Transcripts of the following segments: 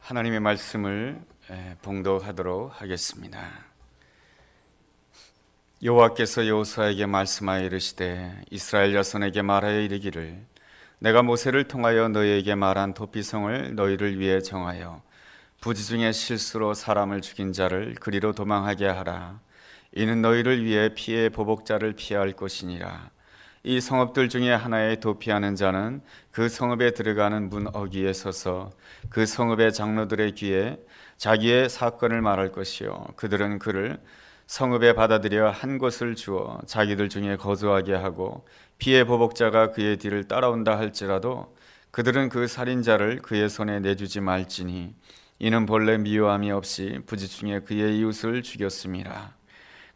하나님의 말씀을 봉독하도록 하겠습니다. 여호와께서 여호수아에게 말씀하여 이르시되 이스라엘 자손에게 말하여 이르기를 내가 모세를 통하여 너희에게 말한 도피성을 너희를 위해 정하여 부지 중에 실수로 사람을 죽인 자를 그리로 도망하게 하라. 이는 너희를 위해 피해 보복자를 피할 것이니라. 이 성읍들 중에 하나에 도피하는 자는 그 성읍에 들어가는 문 어귀에 서서 그 성읍의 장로들의 귀에 자기의 사건을 말할 것이요 그들은 그를 성읍에 받아들여 한 곳을 주어 자기들 중에 거주하게 하고 피해 보복자가 그의 뒤를 따라온다 할지라도 그들은 그 살인자를 그의 손에 내주지 말지니 이는 본래 미워함이 없이 부지 중에 그의 이웃을 죽였음이라.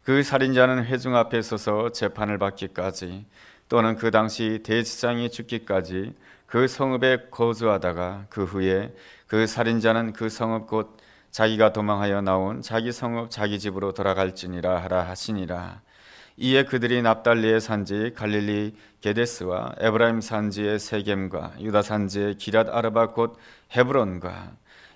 그 살인자는 회중 앞에 서서 재판을 받기까지 또는 그 당시 대제사장이 죽기까지 그 성읍에 거주하다가 그 후에 그 살인자는 그 성읍 곧 자기가 도망하여 나온 자기 성읍 자기 집으로 돌아갈지니라 하라 하시니라. 이에 그들이 납달리의 산지 갈릴리 게데스와 에브라임 산지의 세겜과 유다 산지의 기랏 아르바 곧 헤브론과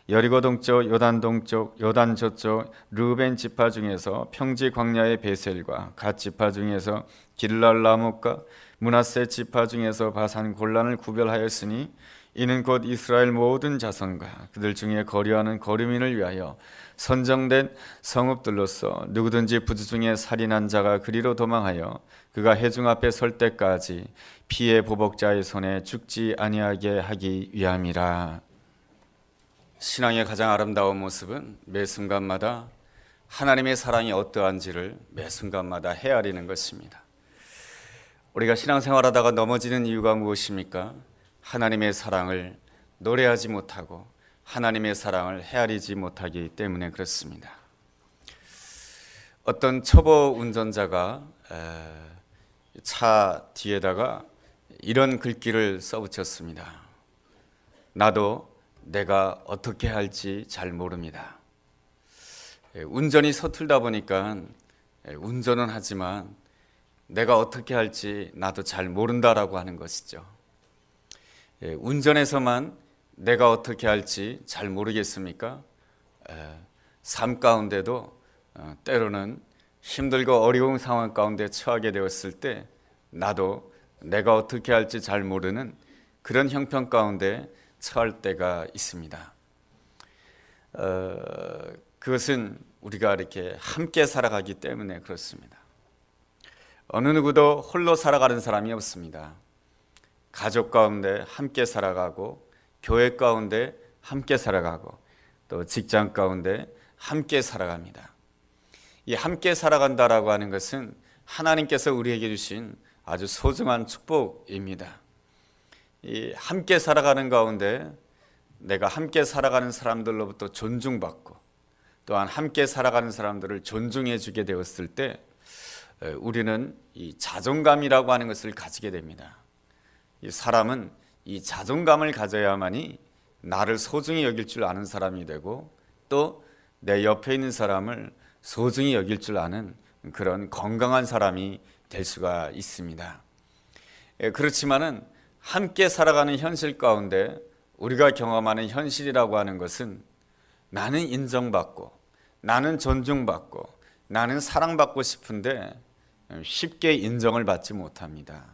여리고 동쪽 요단 동쪽 요단 저쪽 르우벤 지파 중에서 평지 광야의 베셀과 갓 지파 중에서 길랄 라못과 므낫세 지파 중에서 바산 골란을 구별하였으니 이는 곧 이스라엘 모든 자손과 그들 중에 거류하는 거류민을 위하여 선정된 성읍들로서 누구든지 부지 중에 살인한 자가 그리로 도망하여 그가 회중 앞에 설 때까지 피해 보복자의 손에 죽지 아니하게 하기 위함이라. 신앙의 가장 아름다운 모습은 매 순간마다 하나님의 사랑이 어떠한지를 매 순간마다 헤아리는 것입니다. 우리가 신앙생활하다가 넘어지는 이유가 무엇입니까? 하나님의 사랑을 노래하지 못하고 하나님의 사랑을 헤아리지 못하기 때문에 그렇습니다. 어떤 초보 운전자가 차 뒤에다가 이런 글귀를 써붙였습니다. 나도 내가 어떻게 할지 잘 모릅니다. 운전이 서툴다 보니까 운전은 하지만 내가 어떻게 할지 나도 잘 모른다라고 하는 것이죠. 운전에서만 내가 어떻게 할지 잘 모르겠습니까? 삶 가운데도 때로는 힘들고 어려운 상황 가운데 처하게 되었을 때 나도 내가 어떻게 할지 잘 모르는 그런 형편 가운데 처할 때가 있습니다. 그것은 우리가 이렇게 함께 살아가기 때문에 그렇습니다. 어느 누구도 홀로 살아가는 사람이 없습니다. 가족 가운데 함께 살아가고 교회 가운데 함께 살아가고 또 직장 가운데 함께 살아갑니다. 이 함께 살아간다라고 하는 것은 하나님께서 우리에게 주신 아주 소중한 축복입니다. 이 함께 살아가는 가운데 내가 함께 살아가는 사람들로부터 존중받고 또한 함께 살아가는 사람들을 존중해 주게 되었을 때 우리는 이 자존감이라고 하는 것을 가지게 됩니다. 이 사람은 이 자존감을 가져야만이 나를 소중히 여길 줄 아는 사람이 되고 또 내 옆에 있는 사람을 소중히 여길 줄 아는 그런 건강한 사람이 될 수가 있습니다. 그렇지만은 함께 살아가는 현실 가운데 우리가 경험하는 현실이라고 하는 것은 나는 인정받고 나는 존중받고 나는 사랑받고 싶은데 쉽게 인정을 받지 못합니다.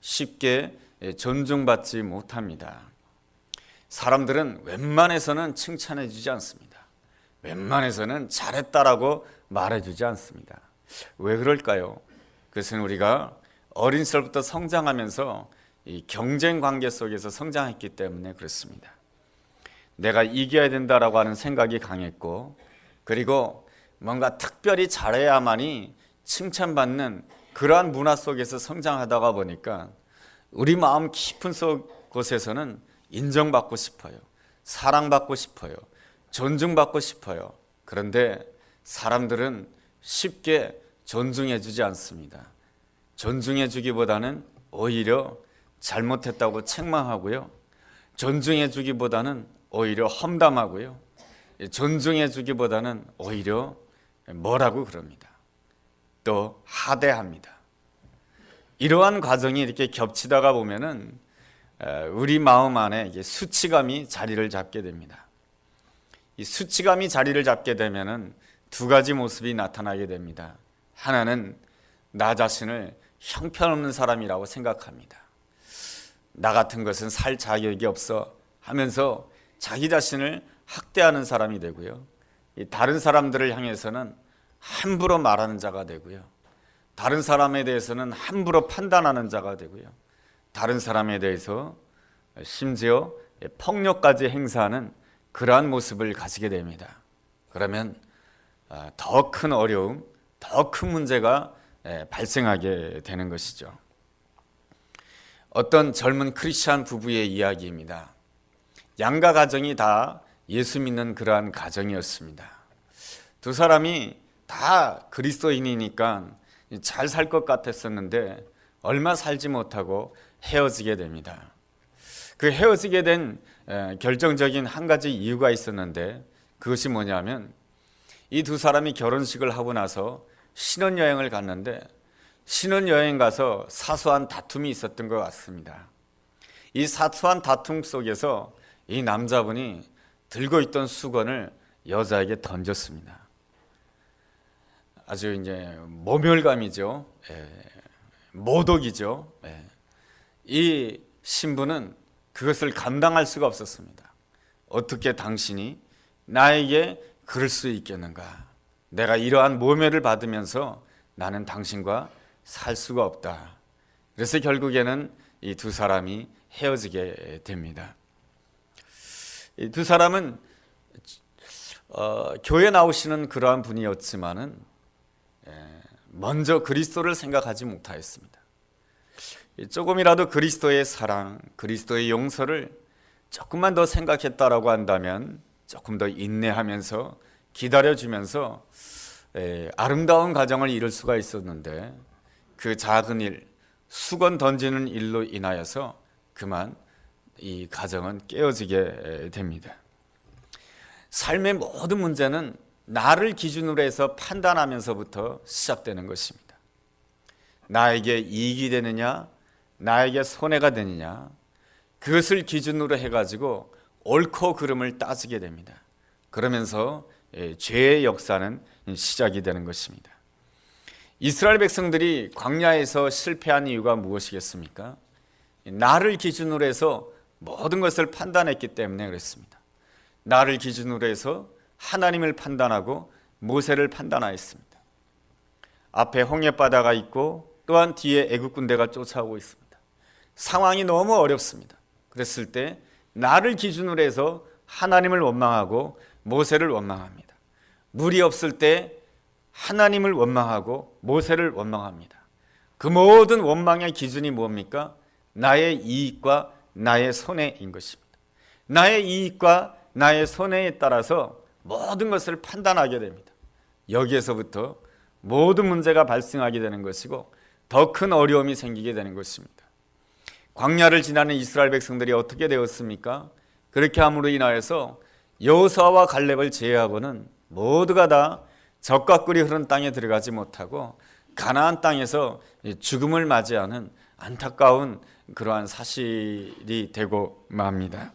쉽게 존중받지 못합니다. 사람들은 웬만해서는 칭찬해 주지 않습니다. 웬만해서는 잘했다라고 말해 주지 않습니다. 왜 그럴까요? 그것은 우리가 어린 시절부터 성장하면서 이 경쟁 관계 속에서 성장했기 때문에 그렇습니다. 내가 이겨야 된다라고 하는 생각이 강했고 그리고 뭔가 특별히 잘해야만이 칭찬받는 그러한 문화 속에서 성장하다가 보니까 우리 마음 깊은 곳에서는 인정받고 싶어요. 사랑받고 싶어요. 존중받고 싶어요. 그런데 사람들은 쉽게 존중해 주지 않습니다. 존중해 주기보다는 오히려 잘못했다고 책망하고요. 존중해 주기보다는 오히려 험담하고요. 존중해 주기보다는 오히려 뭐라고 그럽니다. 또 하대합니다. 이러한 과정이 이렇게 겹치다가 보면은 우리 마음 안에 수치감이 자리를 잡게 됩니다. 이 수치감이 자리를 잡게 되면은 두 가지 모습이 나타나게 됩니다. 하나는 나 자신을 형편없는 사람이라고 생각합니다. 나 같은 것은 살 자격이 없어 하면서 자기 자신을 학대하는 사람이 되고요. 다른 사람들을 향해서는 함부로 말하는 자가 되고요. 다른 사람에 대해서는 함부로 판단하는 자가 되고요. 다른 사람에 대해서 심지어 폭력까지 행사하는 그러한 모습을 가지게 됩니다. 그러면 더 큰 어려움, 더 큰 문제가 발생하게 되는 것이죠. 어떤 젊은 크리스찬 부부의 이야기입니다. 양가 가정이 다 예수 믿는 그러한 가정이었습니다. 두 사람이 다 그리스도인이니까 잘 살 것 같았었는데 얼마 살지 못하고 헤어지게 됩니다. 그 헤어지게 된 결정적인 한 가지 이유가 있었는데 그것이 뭐냐면 이 두 사람이 결혼식을 하고 나서 신혼여행을 갔는데 신혼여행 가서 사소한 다툼이 있었던 것 같습니다. 이 사소한 다툼 속에서 이 남자분이 들고 있던 수건을 여자에게 던졌습니다. 아주 이제 모멸감이죠. 모독이죠. 이 신부는 그것을 감당할 수가 없었습니다. 어떻게 당신이 나에게 그럴 수 있겠는가? 내가 이러한 모멸을 받으면서 나는 당신과 살 수가 없다. 그래서 결국에는 이 두 사람이 헤어지게 됩니다. 이 두 사람은 교회 나오시는 그러한 분이었지만은 먼저 그리스도를 생각하지 못하였습니다. 조금이라도 그리스도의 사랑, 그리스도의 용서를 조금만 더 생각했다라고 한다면 조금 더 인내하면서 기다려주면서 아름다운 가정을 이룰 수가 있었는데 그 작은 일, 수건 던지는 일로 인하여서 그만 이 가정은 깨어지게 됩니다. 삶의 모든 문제는 나를 기준으로 해서 판단하면서부터 시작되는 것입니다. 나에게 이익이 되느냐, 나에게 손해가 되느냐, 그것을 기준으로 해가지고 옳고 그름을 따지게 됩니다. 그러면서 죄의 역사는 시작이 되는 것입니다. 이스라엘 백성들이 광야에서 실패한 이유가 무엇이겠습니까? 나를 기준으로 해서 모든 것을 판단했기 때문에 그렇습니다. 나를 기준으로 해서 하나님을 판단하고 모세를 판단하였습니다. 앞에 홍해바다가 있고 또한 뒤에 애국 군대가 쫓아오고 있습니다. 상황이 너무 어렵습니다. 그랬을 때 나를 기준으로 해서 하나님을 원망하고 모세를 원망합니다. 물이 없을 때 하나님을 원망하고 모세를 원망합니다. 그 모든 원망의 기준이 뭡니까? 나의 이익과 나의 손해인 것입니다. 나의 이익과 나의 손해에 따라서 모든 것을 판단하게 됩니다. 여기에서부터 모든 문제가 발생하게 되는 것이고 더 큰 어려움이 생기게 되는 것입니다. 광야를 지나는 이스라엘 백성들이 어떻게 되었습니까? 그렇게 함으로 인하여서 여호수아와 갈렙을 제외하고는 모두가 다 적과 꿀이 흐른 땅에 들어가지 못하고 가나안 땅에서 죽음을 맞이하는 안타까운 그러한 사실이 되고 맙니다.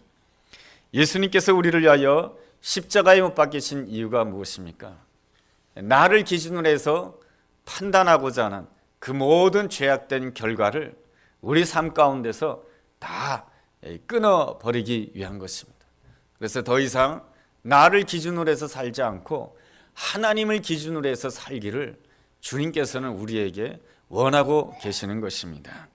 예수님께서 우리를 위하여 십자가에 못 박히신 이유가 무엇입니까? 나를 기준으로 해서 판단하고자 하는 그 모든 죄악된 결과를 우리 삶 가운데서 다 끊어버리기 위한 것입니다. 그래서 더 이상 나를 기준으로 해서 살지 않고 하나님을 기준으로 해서 살기를 주님께서는 우리에게 원하고 계시는 것입니다.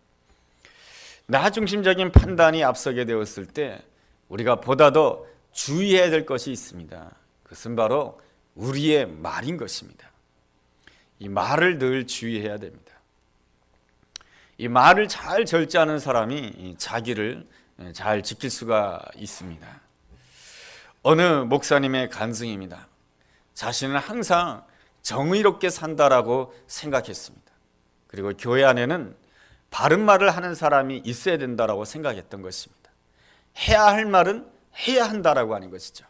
나 중심적인 판단이 앞서게 되었을 때 우리가 보다 더 주의해야 될 것이 있습니다. 그것은 바로 우리의 말인 것입니다. 이 말을 늘 주의해야 됩니다. 이 말을 잘 절제하는 사람이 자기를 잘 지킬 수가 있습니다. 어느 목사님의 간증입니다. 자신은 항상 정의롭게 산다라고 생각했습니다. 그리고 교회 안에는 바른 말을 하는 사람이 있어야 된다라고 생각했던 것입니다. 해야 할 말은 해야 한다라고 하는 것이죠.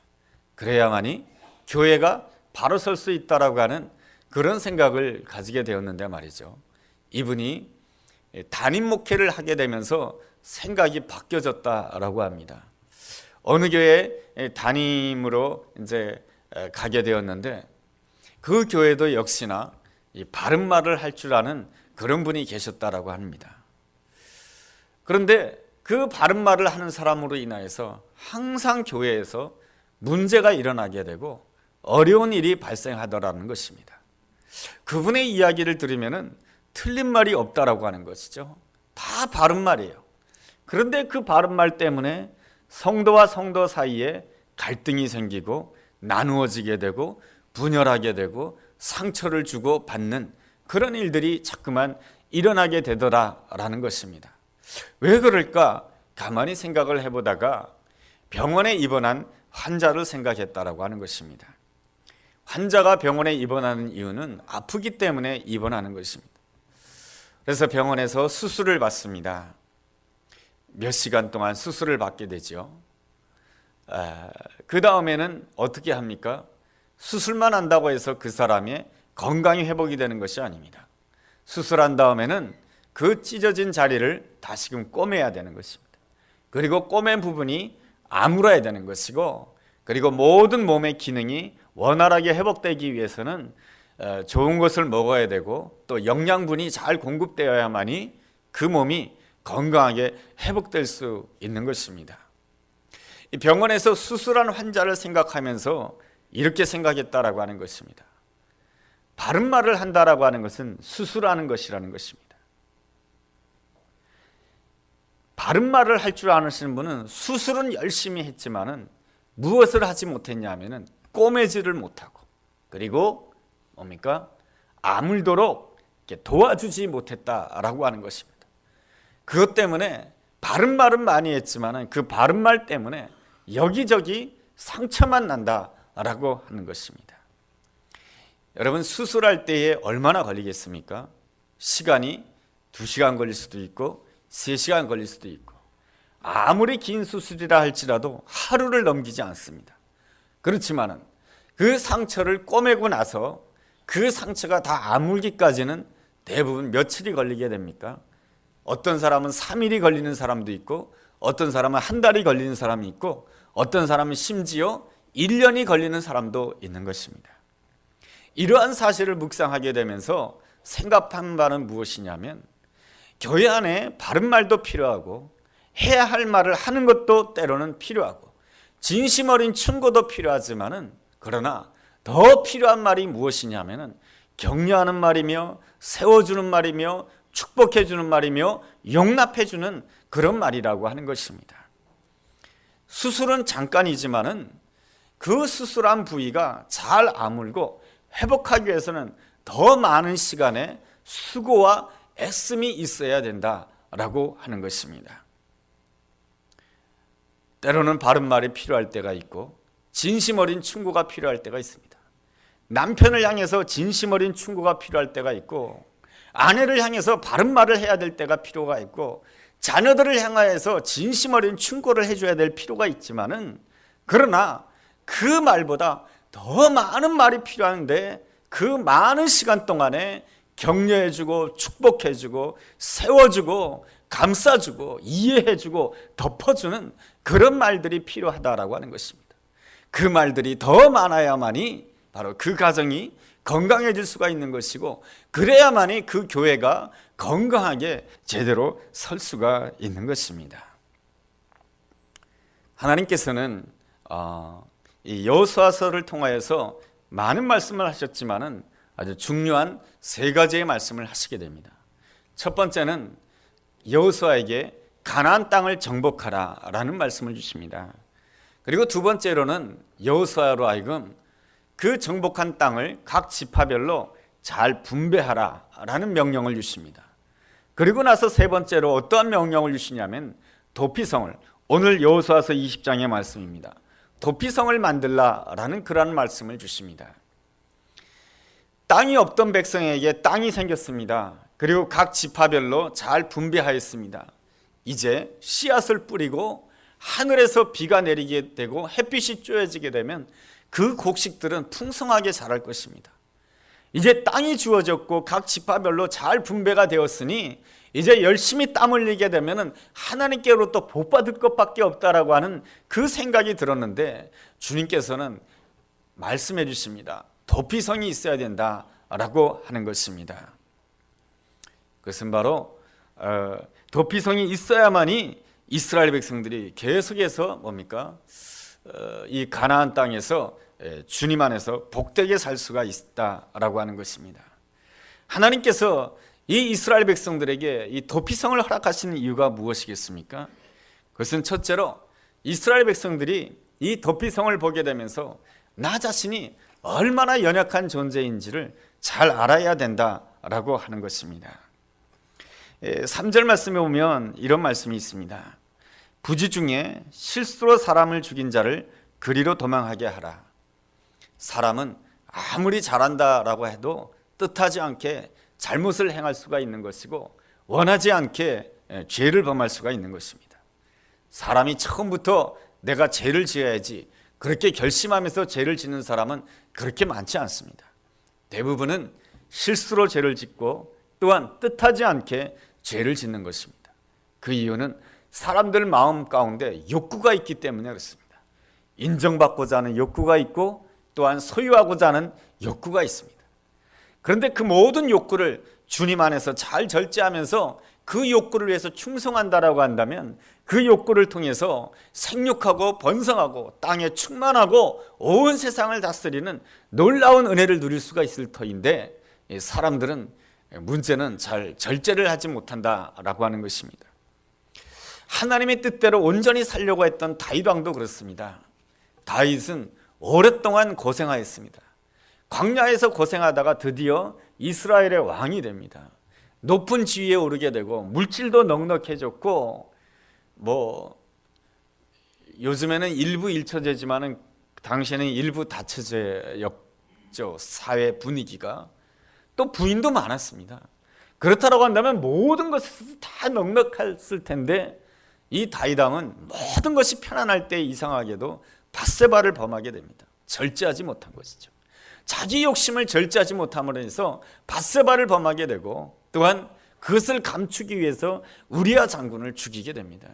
그래야만이 교회가 바로 설 수 있다라고 하는 그런 생각을 가지게 되었는데 말이죠. 이분이 담임 목회를 하게 되면서 생각이 바뀌어졌다라고 합니다. 어느 교회 담임으로 이제 가게 되었는데, 그 교회도 역시나 이 바른 말을 할 줄 아는 그런 분이 계셨다라고 합니다. 그런데 그 바른 말을 하는 사람으로 인하여서 항상 교회에서 문제가 일어나게 되고 어려운 일이 발생하더라는 것입니다. 그분의 이야기를 들으면 틀린 말이 없다라고 하는 것이죠. 다 바른 말이에요. 그런데 그 바른 말 때문에 성도와 성도 사이에 갈등이 생기고 나누어지게 되고 분열하게 되고 상처를 주고 받는 그런 일들이 자꾸만 일어나게 되더라라는 것입니다. 왜 그럴까? 가만히 생각을 해보다가 병원에 입원한 환자를 생각했다라고 하는 것입니다. 환자가 병원에 입원하는 이유는 아프기 때문에 입원하는 것입니다. 그래서 병원에서 수술을 받습니다. 몇 시간 동안 수술을 받게 되죠. 그 다음에는 어떻게 합니까? 수술만 한다고 해서 그 사람의 건강이 회복이 되는 것이 아닙니다. 수술한 다음에는 그 찢어진 자리를 다시금 꼬매야 되는 것입니다. 그리고 꼬맨 부분이 아물어야 되는 것이고, 그리고 모든 몸의 기능이 원활하게 회복되기 위해서는 좋은 것을 먹어야 되고 또 영양분이 잘 공급되어야만이 그 몸이 건강하게 회복될 수 있는 것입니다. 이 병원에서 수술한 환자를 생각하면서 이렇게 생각했다라고 하는 것입니다. 바른 말을 한다라고 하는 것은 수술하는 것이라는 것입니다. 바른 말을 할 줄 아시는 분은 수술은 열심히 했지만은 무엇을 하지 못했냐 하면은 꼬매지를 못하고, 그리고 뭡니까? 아물도록 도와주지 못했다라고 하는 것입니다. 그것 때문에 바른 말은 많이 했지만은 그 바른 말 때문에 여기저기 상처만 난다라고 하는 것입니다. 여러분, 수술할 때에 얼마나 걸리겠습니까? 시간이 2시간 걸릴 수도 있고 3시간 걸릴 수도 있고, 아무리 긴 수술이라 할지라도 하루를 넘기지 않습니다. 그렇지만은 그 상처를 꼬매고 나서 그 상처가 다 아물기까지는 대부분 며칠이 걸리게 됩니까? 어떤 사람은 3일이 걸리는 사람도 있고, 어떤 사람은 한 달이 걸리는 사람이 있고, 어떤 사람은 심지어 1년이 걸리는 사람도 있는 것입니다. 이러한 사실을 묵상하게 되면서 생각한 바는 무엇이냐면, 교회 안에 바른 말도 필요하고 해야 할 말을 하는 것도 때로는 필요하고 진심 어린 충고도 필요하지만은, 그러나 더 필요한 말이 무엇이냐면은 격려하는 말이며 세워주는 말이며 축복해주는 말이며 용납해주는 그런 말이라고 하는 것입니다. 수술은 잠깐이지만은 그 수술한 부위가 잘 아물고 회복하기 위해서는 더 많은 시간의 수고와 애씀이 있어야 된다라고 하는 것입니다. 때로는 바른 말이 필요할 때가 있고 진심 어린 충고가 필요할 때가 있습니다. 남편을 향해서 진심 어린 충고가 필요할 때가 있고, 아내를 향해서 바른 말을 해야 될 때가 필요가 있고, 자녀들을 향하여서 진심 어린 충고를 해줘야 될 필요가 있지만은, 그러나 그 말보다 더 많은 말이 필요한데 그 많은 시간 동안에 격려해주고 축복해주고 세워주고 감싸주고 이해해주고 덮어주는 그런 말들이 필요하다라고 하는 것입니다. 그 말들이 더 많아야만이 바로 그 가정이 건강해질 수가 있는 것이고, 그래야만이 그 교회가 건강하게 제대로 설 수가 있는 것입니다. 하나님께서는 이 여호수아서를 통하여서 많은 말씀을 하셨지만은 아주 중요한 3가지의 말씀을 하시게 됩니다. 첫 번째는 여호수아에게 가나안 땅을 정복하라라는 말씀을 주십니다. 그리고 두 번째로는 여호수아로 하여금 그 정복한 땅을 각 지파별로 잘 분배하라라는 명령을 주십니다. 그리고 나서 세 번째로 어떠한 명령을 주시냐면 도피성을, 오늘 여호수아서 20장의 말씀입니다. 도피성을 만들라라는 그런 말씀을 주십니다. 땅이 없던 백성에게 땅이 생겼습니다. 그리고 각 지파별로 잘 분배하였습니다. 이제 씨앗을 뿌리고 하늘에서 비가 내리게 되고 햇빛이 쬐어지게 되면 그 곡식들은 풍성하게 자랄 것입니다. 이제 땅이 주어졌고 각 지파별로 잘 분배가 되었으니 이제 열심히 땀 흘리게 되면 하나님께로부터 복 받을 것밖에 없다라고 하는 그 생각이 들었는데, 주님께서는 말씀해 주십니다. 도피성이 있어야 된다라고 하는 것입니다. 그것은 바로 도피성이 있어야만이 이스라엘 백성들이 계속해서 뭡니까? 이 가나안 땅에서 주님 안에서 복되게 살 수가 있다라고 하는 것입니다. 하나님께서 이 이스라엘 백성들에게 이 도피성을 허락하시는 이유가 무엇이겠습니까? 그것은 첫째로 이스라엘 백성들이 이 도피성을 보게 되면서 나 자신이 얼마나 연약한 존재인지를 잘 알아야 된다라고 하는 것입니다. 3절 말씀에 보면 이런 말씀이 있습니다. 부지 중에 실수로 사람을 죽인 자를 그리로 도망하게 하라. 사람은 아무리 잘한다라고 해도 뜻하지 않게 잘못을 행할 수가 있는 것이고, 원하지 않게 죄를 범할 수가 있는 것입니다. 사람이 처음부터 내가 죄를 지어야지 그렇게 결심하면서 죄를 짓는 사람은 그렇게 많지 않습니다. 대부분은 실수로 죄를 짓고 또한 뜻하지 않게 죄를 짓는 것입니다. 그 이유는 사람들 마음 가운데 욕구가 있기 때문에 그렇습니다. 인정받고자 하는 욕구가 있고 또한 소유하고자 하는 욕구가 있습니다. 그런데 그 모든 욕구를 주님 안에서 잘 절제하면서 그 욕구를 위해서 충성한다라고 한다면, 그 욕구를 통해서 생육하고 번성하고 땅에 충만하고 온 세상을 다스리는 놀라운 은혜를 누릴 수가 있을 터인데, 사람들은 문제는 잘 절제를 하지 못한다라고 하는 것입니다. 하나님의 뜻대로 온전히 살려고 했던 다윗 왕도 그렇습니다. 다윗은 오랫동안 고생하였습니다. 광야에서 고생하다가 드디어 이스라엘의 왕이 됩니다. 높은 지위에 오르게 되고 물질도 넉넉해졌고, 요즘에는 일부 일처제지만은 당시에는 일부 다처제였죠. 사회 분위기가. 또 부인도 많았습니다. 그렇다고 한다면 모든 것이 다 넉넉했을 텐데, 이 다윗 왕은 모든 것이 편안할 때 이상하게도 밧세바를 범하게 됩니다. 절제하지 못한 것이죠. 자기 욕심을 절제하지 못함으로 해서 밧세바를 범하게 되고, 또한 그것을 감추기 위해서 우리아 장군을 죽이게 됩니다.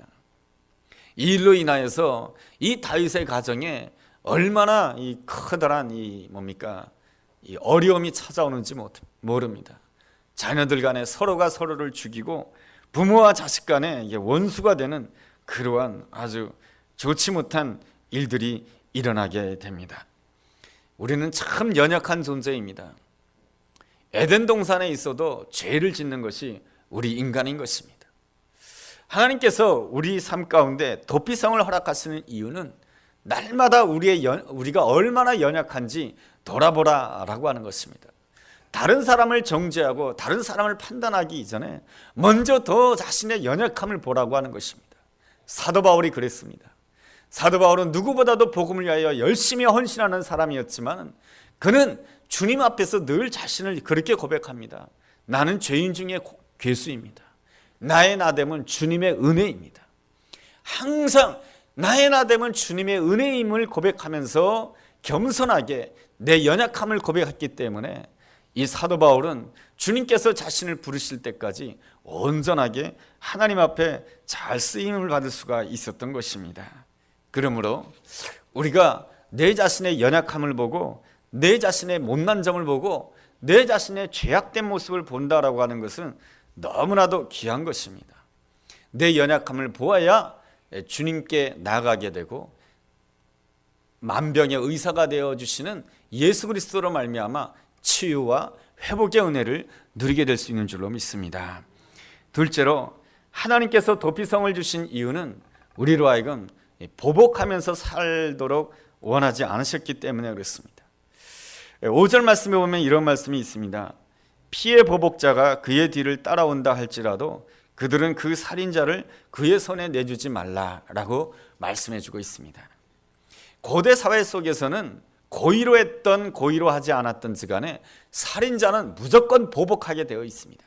이 일로 인하여서 이 다윗의 가정에 얼마나 이 커다란 이 어려움이 찾아오는지 모릅니다. 자녀들 간에 서로가 서로를 죽이고 부모와 자식 간에 원수가 되는 그러한 아주 좋지 못한 일들이 일어나게 됩니다. 우리는 참 연약한 존재입니다. 에덴 동산에 있어도 죄를 짓는 것이 우리 인간인 것입니다. 하나님께서 우리 삶 가운데 도피성을 허락하시는 이유는 날마다 우리가 얼마나 연약한지 돌아보라라고 하는 것입니다. 다른 사람을 정죄하고 다른 사람을 판단하기 이전에 먼저 더 자신의 연약함을 보라고 하는 것입니다. 사도 바울이 그랬습니다. 사도 바울은 누구보다도 복음을 위하여 열심히 헌신하는 사람이었지만 그는 주님 앞에서 늘 자신을 그렇게 고백합니다. 나는 죄인 중에 괴수입니다. 나의 나됨은 주님의 은혜입니다. 항상 나의 나됨은 주님의 은혜임을 고백하면서 겸손하게 내 연약함을 고백했기 때문에 이 사도 바울은 주님께서 자신을 부르실 때까지 온전하게 하나님 앞에 잘 쓰임을 받을 수가 있었던 것입니다. 그러므로 우리가 내 자신의 연약함을 보고 내 자신의 못난 점을 보고 내 자신의 죄악된 모습을 본다라고 하는 것은 너무나도 귀한 것입니다. 내 연약함을 보아야 주님께 나아가게 되고 만병의 의사가 되어주시는 예수 그리스도로 말미암아 치유와 회복의 은혜를 누리게 될 수 있는 줄로 믿습니다. 둘째로 하나님께서 도피성을 주신 이유는 우리로 하여금 보복하면서 살도록 원하지 않으셨기 때문에 그렇습니다. 5절 말씀에 보면 이런 말씀이 있습니다. 피의 보복자가 그의 뒤를 따라온다 할지라도 그들은 그 살인자를 그의 손에 내주지 말라라고 말씀해 주고 있습니다. 고대 사회 속에서는 고의로 했던 고의로 하지 않았던지 간에 살인자는 무조건 보복하게 되어 있습니다.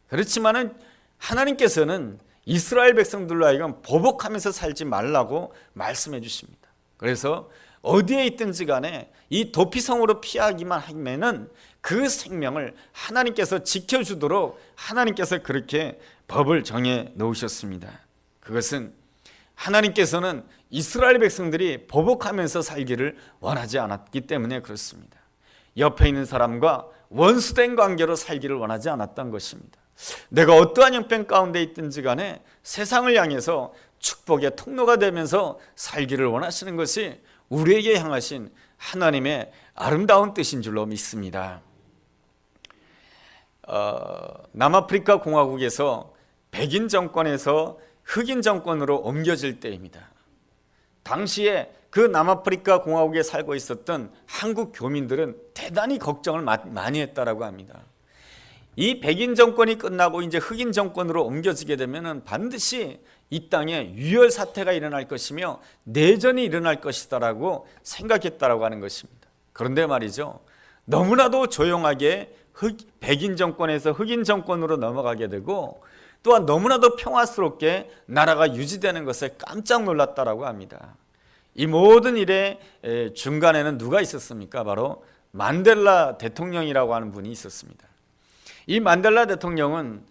그렇지만은 하나님께서는 이스라엘 백성들로 하여금 보복하면서 살지 말라고 말씀해 주십니다. 그래서 어디에 있든지 간에 이 도피성으로 피하기만 하면은 그 생명을 하나님께서 지켜주도록 하나님께서 그렇게 법을 정해 놓으셨습니다. 그것은 하나님께서는 이스라엘 백성들이 보복하면서 살기를 원하지 않았기 때문에 그렇습니다. 옆에 있는 사람과 원수된 관계로 살기를 원하지 않았던 것입니다. 내가 어떠한 형편 가운데 있든지 간에 세상을 향해서 축복의 통로가 되면서 살기를 원하시는 것이 우리에게 향하신 하나님의 아름다운 뜻인 줄로 믿습니다. 남아프리카 공화국에서 백인 정권에서 흑인 정권으로 옮겨질 때입니다. 당시에 그 남아프리카 공화국에 살고 있었던 한국 교민들은 대단히 걱정을 많이 했다라고 합니다. 이 백인 정권이 끝나고 이제 흑인 정권으로 옮겨지게 되면은 반드시 이 땅에 유혈 사태가 일어날 것이며 내전이 일어날 것이다라고 생각했다라고 하는 것입니다. 그런데 말이죠, 너무나도 조용하게 백인 정권에서 흑인 정권으로 넘어가게 되고 또한 너무나도 평화스럽게 나라가 유지되는 것에 깜짝 놀랐다라고 합니다. 이 모든 일의 중간에는 누가 있었습니까? 바로 만델라 대통령이라고 하는 분이 있었습니다. 이 만델라 대통령은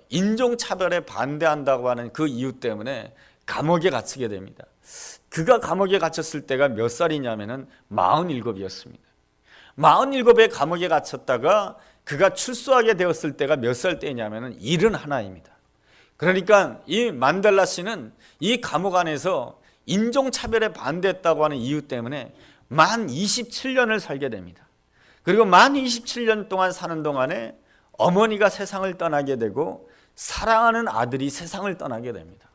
인종차별에 반대한다고 하는 그 이유 때문에 감옥에 갇히게 됩니다. 그가 감옥에 갇혔을 때가 몇 살이냐면은 47이었습니다. 47에 감옥에 갇혔다가 그가 출소하게 되었을 때가 몇 살 때냐면은 71입니다. 그러니까 이 만델라 씨는 이 감옥 안에서 인종차별에 반대했다고 하는 이유 때문에 만 27년을 살게 됩니다. 그리고 만 27년 동안 사는 동안에 어머니가 세상을 떠나게 되고 사랑하는 아들이 세상을 떠나게 됩니다.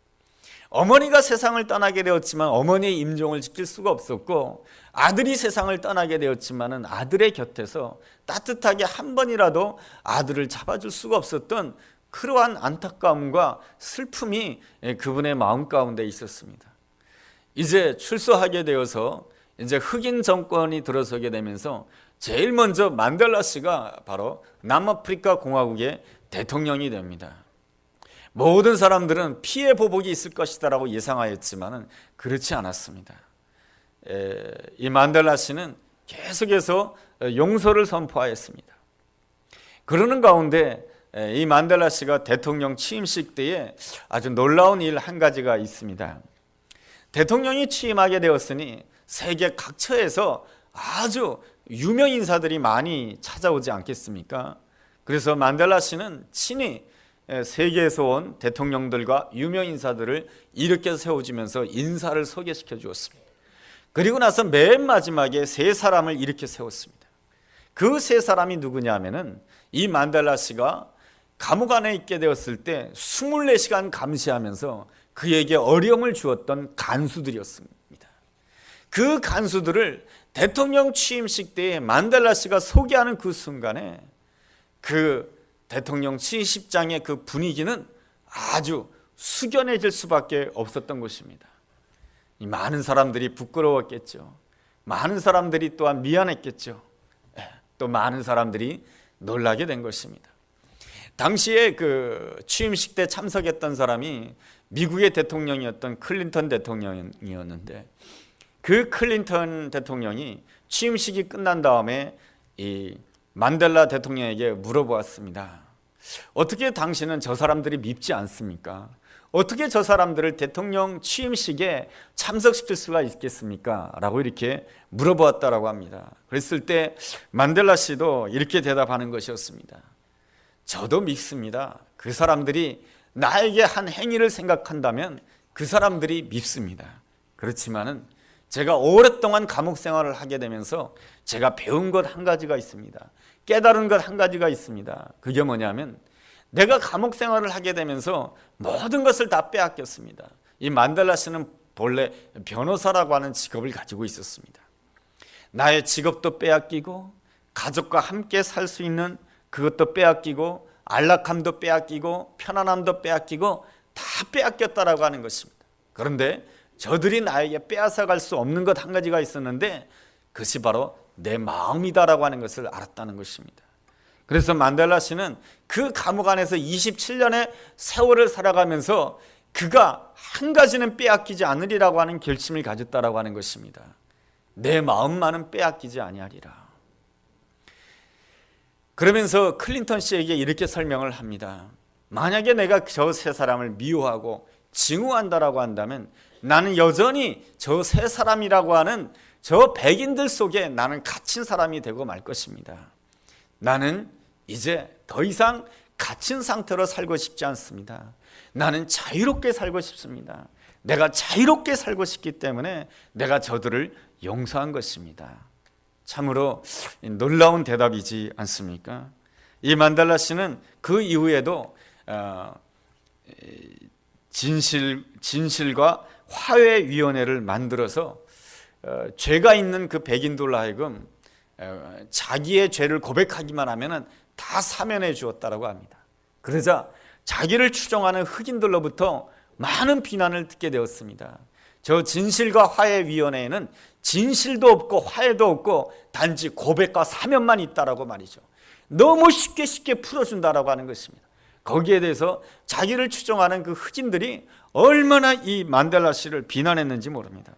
어머니가 세상을 떠나게 되었지만 어머니의 임종을 지킬 수가 없었고, 아들이 세상을 떠나게 되었지만 아들의 곁에서 따뜻하게 한 번이라도 아들을 잡아줄 수가 없었던 그러한 안타까움과 슬픔이 그분의 마음 가운데 있었습니다. 이제 출소하게 되어서 이제 흑인 정권이 들어서게 되면서 제일 먼저 만델라 씨가 바로 남아프리카 공화국의 대통령이 됩니다. 모든 사람들은 피해 보복이 있을 것이다라고 예상하였지만 그렇지 않았습니다. 이 만델라 씨는 계속해서 용서를 선포하였습니다. 그러는 가운데 이 만델라 씨가 대통령 취임식 때에 아주 놀라운 일 한 가지가 있습니다. 대통령이 취임하게 되었으니 세계 각처에서 아주 유명 인사들이 많이 찾아오지 않겠습니까? 그래서 만델라 씨는 친히 세계에서 온 대통령들과 유명 인사들을 일으켜 세워주면서 인사를 소개시켜 주었습니다. 그리고 나서 맨 마지막에 세 사람을 일으켜 세웠습니다. 그 세 사람이 누구냐면은 이 만델라 씨가 감옥 안에 있게 되었을 때 24시간 감시하면서 그에게 어려움을 주었던 간수들이었습니다. 그 간수들을 대통령 취임식 때에 만델라 씨가 소개하는 그 순간에 그 대통령 취임식장의 그 분위기는 아주 숙연해질 수밖에 없었던 것입니다. 이 많은 사람들이 부끄러웠겠죠. 많은 사람들이 또한 미안했겠죠. 또 많은 사람들이 놀라게 된 것입니다. 당시에 그 취임식 때 참석했던 사람이 미국의 대통령이었던 클린턴 대통령이었는데, 그 클린턴 대통령이 취임식이 끝난 다음에 이 만델라 대통령에게 물어보았습니다. 어떻게 당신은 저 사람들이 밉지 않습니까? 어떻게 저 사람들을 대통령 취임식에 참석시킬 수가 있겠습니까? 라고 이렇게 물어보았다라고 합니다. 그랬을 때 만델라 씨도 이렇게 대답하는 것이었습니다. 저도 밉습니다. 그 사람들이 나에게 한 행위를 생각한다면 그 사람들이 밉습니다. 그렇지만은 제가 오랫동안 감옥 생활을 하게 되면서 제가 배운 것 한 가지가 있습니다. 깨달은 것 한 가지가 있습니다. 그게 뭐냐면 내가 감옥 생활을 하게 되면서 모든 것을 다 빼앗겼습니다. 이 만델라 씨는 본래 변호사라고 하는 직업을 가지고 있었습니다. 나의 직업도 빼앗기고 가족과 함께 살 수 있는 그것도 빼앗기고 안락함도 빼앗기고 편안함도 빼앗기고 다 빼앗겼다라고 하는 것입니다. 그런데 저들이 나에게 빼앗아갈 수 없는 것 한 가지가 있었는데 그것이 바로 내 마음이다라고 하는 것을 알았다는 것입니다. 그래서 만델라 씨는 그 감옥 안에서 27년의 세월을 살아가면서 그가 한 가지는 빼앗기지 않으리라고 하는 결심을 가졌다라고 하는 것입니다. 내 마음만은 빼앗기지 아니하리라. 그러면서 클린턴 씨에게 이렇게 설명을 합니다. 만약에 내가 저 세 사람을 미워하고 증오한다라고 한다면 나는 여전히 저 세 사람이라고 하는 저 백인들 속에 나는 갇힌 사람이 되고 말 것입니다. 나는 이제 더 이상 갇힌 상태로 살고 싶지 않습니다. 나는 자유롭게 살고 싶습니다. 내가 자유롭게 살고 싶기 때문에 내가 저들을 용서한 것입니다. 참으로 놀라운 대답이지 않습니까? 이 만델라 씨는 그 이후에도 진실과 화해위원회를 만들어서 죄가 있는 그 백인들로 하여금 자기의 죄를 고백하기만 하면 다 사면해 주었다고 합니다. 그러자 자기를 추종하는 흑인들로부터 많은 비난을 듣게 되었습니다. 저 진실과 화해위원회에는 진실도 없고 화해도 없고 단지 고백과 사면만 있다라고 말이죠. 너무 쉽게 풀어준다라고 하는 것입니다. 거기에 대해서 자기를 추종하는 그 흑인들이 얼마나 이 만델라 씨를 비난했는지 모릅니다.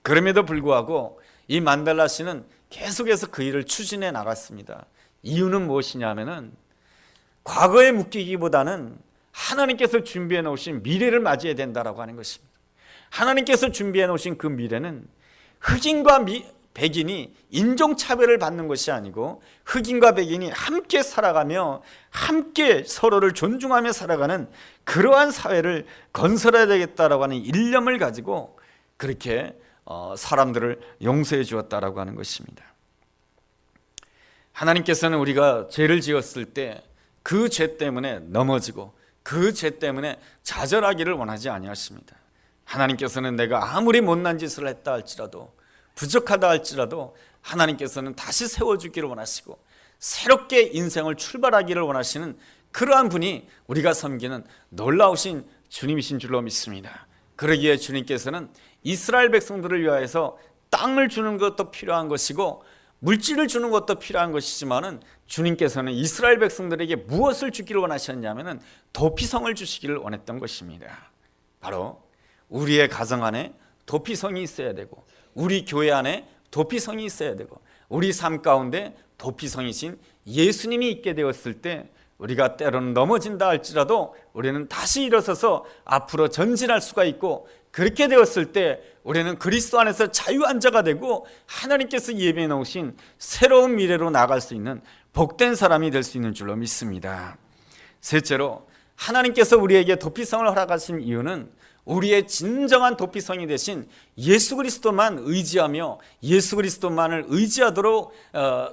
그럼에도 불구하고 이 만델라 씨는 계속해서 그 일을 추진해 나갔습니다. 이유는 무엇이냐면은 과거에 묶이기보다는 하나님께서 준비해 놓으신 미래를 맞이해야 된다라고 하는 것입니다. 하나님께서 준비해 놓으신 그 미래는 흑인과 백인이 인종차별을 받는 것이 아니고 흑인과 백인이 함께 살아가며 함께 서로를 존중하며 살아가는 그러한 사회를 건설해야 되겠다라고 하는 일념을 가지고 그렇게 사람들을 용서해 주었다라고 하는 것입니다. 하나님께서는 우리가 죄를 지었을 때 그 죄 때문에 넘어지고 그 죄 때문에 좌절하기를 원하지 아니하십니다. 하나님께서는 내가 아무리 못난 짓을 했다 할지라도 부족하다 할지라도 하나님께서는 다시 세워주기를 원하시고 새롭게 인생을 출발하기를 원하시는 그러한 분이 우리가 섬기는 놀라우신 주님이신 줄로 믿습니다. 그러기에 주님께서는 이스라엘 백성들을 위하여서 땅을 주는 것도 필요한 것이고 물질을 주는 것도 필요한 것이지만은 주님께서는 이스라엘 백성들에게 무엇을 주기를 원하셨냐면은 도피성을 주시기를 원했던 것입니다. 바로 우리의 가정 안에 도피성이 있어야 되고 우리 교회 안에 도피성이 있어야 되고 우리 삶 가운데 도피성이신 예수님이 있게 되었을 때 우리가 때로는 넘어진다 할지라도 우리는 다시 일어서서 앞으로 전진할 수가 있고 그렇게 되었을 때 우리는 그리스도 안에서 자유한 자가 되고 하나님께서 예비해 놓으신 새로운 미래로 나아갈 수 있는 복된 사람이 될 수 있는 줄로 믿습니다. 셋째로 하나님께서 우리에게 도피성을 허락하신 이유는 우리의 진정한 도피성이 되신 예수 그리스도만 의지하며 예수 그리스도만을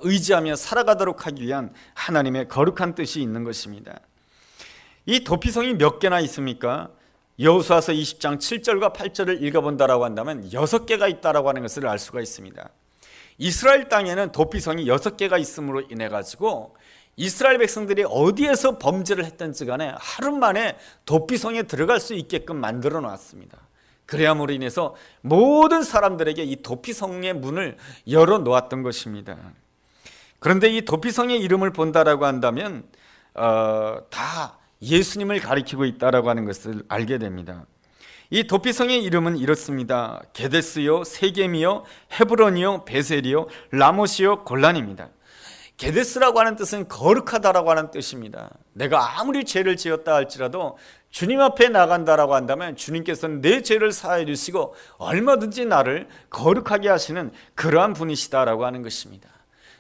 의지하며 살아가도록 하기 위한 하나님의 거룩한 뜻이 있는 것입니다. 이 도피성이 몇 개나 있습니까? 여호수아서 20장 7절과 8절을 읽어본다라고 한다면 6개가 있다라고 하는 것을 알 수가 있습니다. 이스라엘 땅에는 도피성이 6개가 있음으로 인해 가지고 이스라엘 백성들이 어디에서 범죄를 했든지 간에 하루 만에 도피성에 들어갈 수 있게끔 만들어 놨습니다. 그래야므로 인해서 모든 사람들에게 이 도피성의 문을 열어 놓았던 것입니다. 그런데 이 도피성의 이름을 본다라고 한다면 다 예수님을 가리키고 있다라고 하는 것을 알게 됩니다. 이 도피성의 이름은 이렇습니다. 게데스요, 세겜이요, 헤브론이요, 베셀이요, 라못이요, 골란입니다. 게데스라고 하는 뜻은 거룩하다라고 하는 뜻입니다. 내가 아무리 죄를 지었다 할지라도 주님 앞에 나간다라고 한다면 주님께서는 내 죄를 사하여 주시고 얼마든지 나를 거룩하게 하시는 그러한 분이시다라고 하는 것입니다.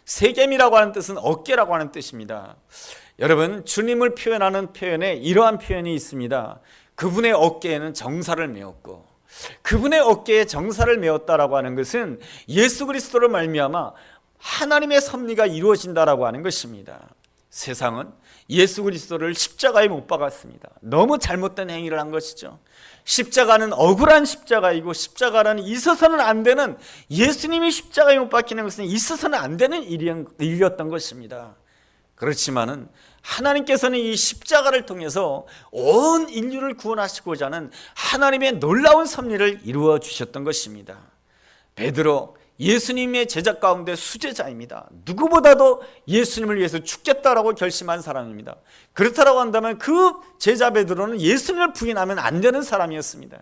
세겜이라고 하는 뜻은 어깨라고 하는 뜻입니다. 여러분, 주님을 표현하는 표현에 이러한 표현이 있습니다. 그분의 어깨에는 정사를 메었고 그분의 어깨에 정사를 메었다라고 하는 것은 예수 그리스도로 말미암아 하나님의 섭리가 이루어진다라고 하는 것입니다. 세상은 예수 그리스도를 십자가에 못 박았습니다. 너무 잘못된 행위를 한 것이죠. 십자가는 억울한 십자가이고 십자가라는 있어서는 안 되는, 예수님이 십자가에 못 박히는 것은 있어서는 안 되는 일이었던 것입니다. 그렇지만은 하나님께서는 이 십자가를 통해서 온 인류를 구원하시고자 하는 하나님의 놀라운 섭리를 이루어 주셨던 것입니다. 베드로, 예수님의 제자 가운데 수제자입니다. 누구보다도 예수님을 위해서 죽겠다라고 결심한 사람입니다. 그렇다고 한다면 그 제자 베드로는 예수님을 부인하면 안 되는 사람이었습니다.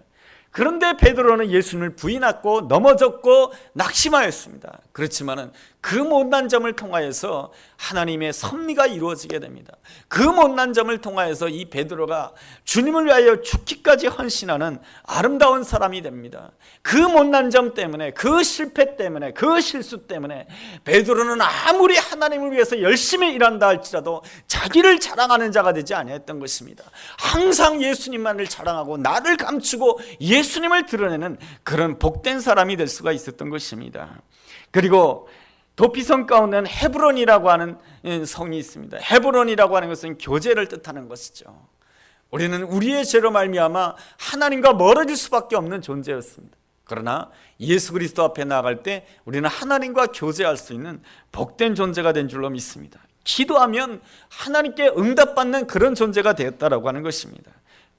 그런데 베드로는 예수님을 부인했고 넘어졌고 낙심하였습니다. 그렇지만은 그 못난 점을 통하여서 하나님의 섭리가 이루어지게 됩니다. 그 못난 점을 통하여서 이 베드로가 주님을 위하여 죽기까지 헌신하는 아름다운 사람이 됩니다. 그 못난 점 때문에, 그 실패 때문에, 그 실수 때문에 베드로는 아무리 하나님을 위해서 열심히 일한다 할지라도 자기를 자랑하는 자가 되지 아니했던 것입니다. 항상 예수님만을 자랑하고 나를 감추고 예수님을 드러내는 그런 복된 사람이 될 수가 있었던 것입니다. 그리고 도피성 가운데는 헤브론이라고 하는 성이 있습니다. 헤브론이라고 하는 것은 교제를 뜻하는 것이죠. 우리는 우리의 죄로 말미암아 하나님과 멀어질 수밖에 없는 존재였습니다. 그러나 예수 그리스도 앞에 나아갈 때 우리는 하나님과 교제할 수 있는 복된 존재가 된 줄로 믿습니다. 기도하면 하나님께 응답받는 그런 존재가 되었다라고 하는 것입니다.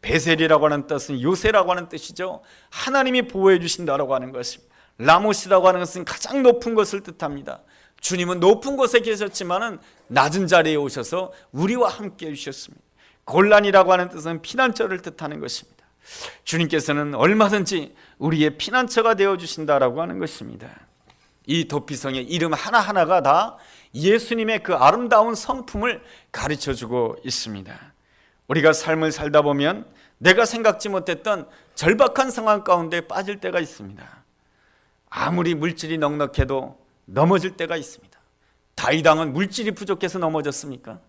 베셀이라고 하는 뜻은 요새라고 하는 뜻이죠. 하나님이 보호해 주신다라고 하는 것입니다. 라모시라고 하는 것은 가장 높은 것을 뜻합니다. 주님은 높은 곳에 계셨지만은 낮은 자리에 오셔서 우리와 함께 해주셨습니다. 곤란이라고 하는 뜻은 피난처를 뜻하는 것입니다. 주님께서는 얼마든지 우리의 피난처가 되어주신다라고 하는 것입니다. 이 도피성의 이름 하나하나가 다 예수님의 그 아름다운 성품을 가르쳐주고 있습니다. 우리가 삶을 살다 보면 내가 생각지 못했던 절박한 상황 가운데 빠질 때가 있습니다. 아무리 물질이 넉넉해도 넘어질 때가 있습니다. 다윗왕은 물질이 부족해서 넘어졌습니까?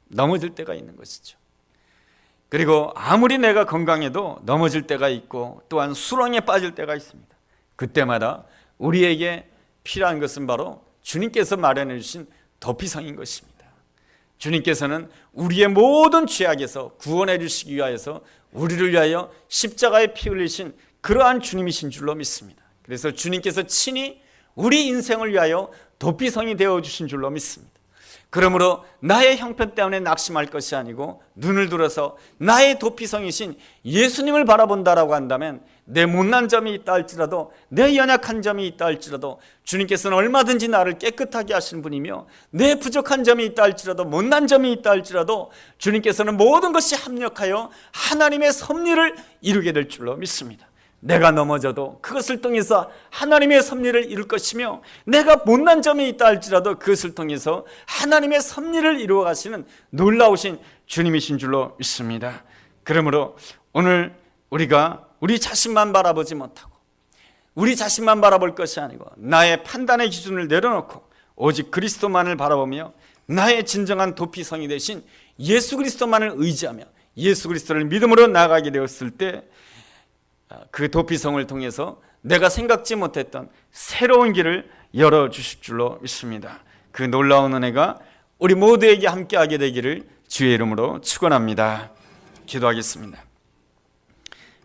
넘어질 때가 있는 것이죠. 그리고 아무리 내가 건강해도 넘어질 때가 있고 또한 수렁에 빠질 때가 있습니다. 그때마다 우리에게 필요한 것은 바로 주님께서 마련해 주신 도피성인 것입니다. 주님께서는 우리의 모든 죄악에서 구원해 주시기 위하여서 우리를 위하여 십자가에 피 흘리신 그러한 주님이신 줄로 믿습니다. 그래서 주님께서 친히 우리 인생을 위하여 도피성이 되어주신 줄로 믿습니다. 그러므로 나의 형편 때문에 낙심할 것이 아니고 눈을 들어서 나의 도피성이신 예수님을 바라본다라고 한다면 내 못난 점이 있다 할지라도 내 연약한 점이 있다 할지라도 주님께서는 얼마든지 나를 깨끗하게 하시는 분이며 내 부족한 점이 있다 할지라도 못난 점이 있다 할지라도 주님께서는 모든 것이 합력하여 하나님의 섭리를 이루게 될 줄로 믿습니다. 내가 넘어져도 그것을 통해서 하나님의 섭리를 이룰 것이며 내가 못난 점이 있다 할지라도 그것을 통해서 하나님의 섭리를 이루어 가시는 놀라우신 주님이신 줄로 믿습니다. 그러므로 오늘 우리가 우리 자신만 바라보지 못하고 우리 자신만 바라볼 것이 아니고 나의 판단의 기준을 내려놓고 오직 그리스도만을 바라보며 나의 진정한 도피성이 되신 예수 그리스도만을 의지하며 예수 그리스도를 믿음으로 나아가게 되었을 때 그 도피성을 통해서 내가 생각지 못했던 새로운 길을 열어주실 줄로 믿습니다. 그 놀라운 은혜가 우리 모두에게 함께하게 되기를 주의 이름으로 축원합니다. 기도하겠습니다.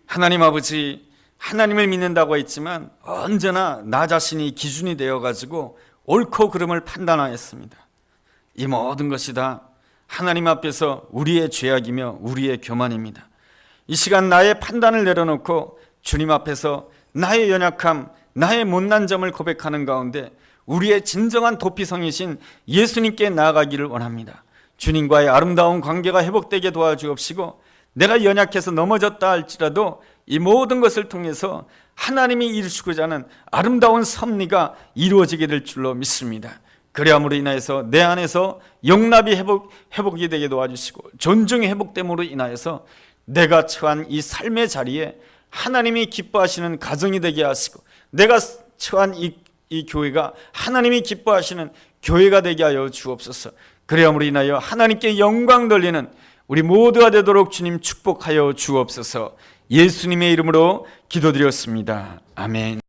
하나님 아버지, 하나님을 믿는다고 했지만 언제나 나 자신이 기준이 되어가지고 옳고 그름을 판단하였습니다. 이 모든 것이 다 하나님 앞에서 우리의 죄악이며 우리의 교만입니다. 이 시간 나의 판단을 내려놓고 주님 앞에서 나의 연약함, 나의 못난 점을 고백하는 가운데 우리의 진정한 도피성이신 예수님께 나아가기를 원합니다. 주님과의 아름다운 관계가 회복되게 도와주옵시고 내가 연약해서 넘어졌다 할지라도 이 모든 것을 통해서 하나님이 이루시고자 하는 아름다운 섭리가 이루어지게 될 줄로 믿습니다. 그리함으로 인하여서 내 안에서 용납이 회복이 되게 도와주시고 존중이 회복됨으로 인하여서 내가 처한 이 삶의 자리에 하나님이 기뻐하시는 가정이 되게 하시고 내가 처한 이 교회가 하나님이 기뻐하시는 교회가 되게 하여 주옵소서. 그리함으로 인하여 하나님께 영광 돌리는 우리 모두가 되도록 주님 축복하여 주옵소서. 예수님의 이름으로 기도드렸습니다. 아멘.